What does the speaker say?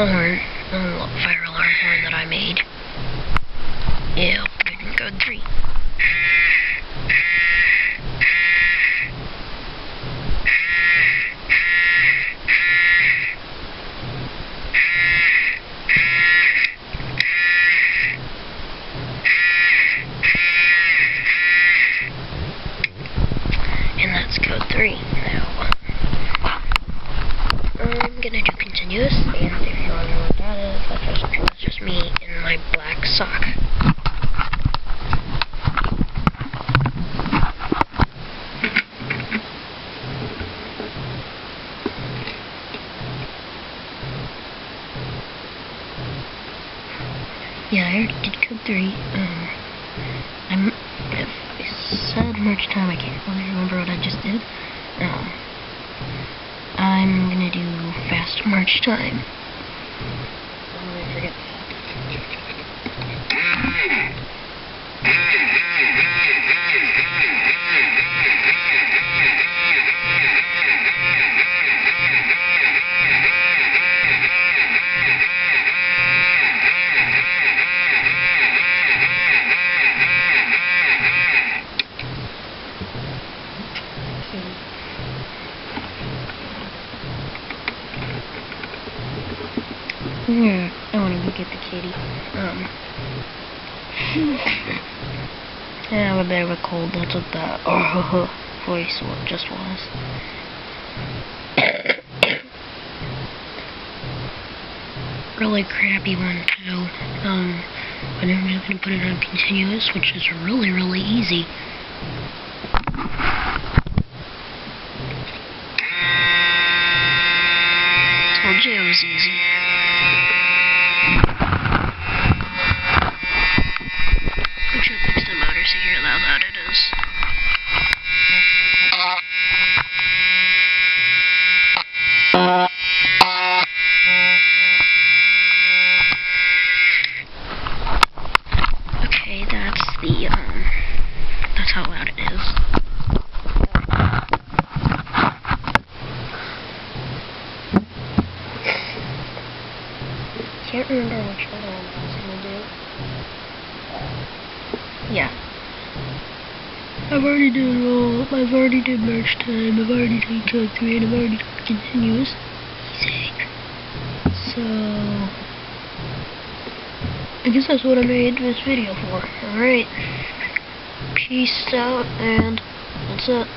horn, a fire alarm horn that I made. Yeah, good in code 3. And that's code 3. Now, I'm gonna do continuous, and if you're wondering what that is, that's just me in my black sock. Yeah, I already did code 3. I said merge time, I can't really remember what I just did. I'm gonna do fast march time. I forget. I want to go get the kitty. I have a bit of a cold, that's what that voice just was. Really crappy one too. But I'm just going to put it on continuous, which is really easy. Told you it was easy. I'm trying to fix the motor so you hear how loud it is. Okay, that's how loud it is. Can't remember which one I was gonna do. Yeah. I've already done roll, I've already did merge time, I've already done code 3, and I've already done continuous. Easy. So, I guess that's what I made this video for. Alright. Peace out, and that's it.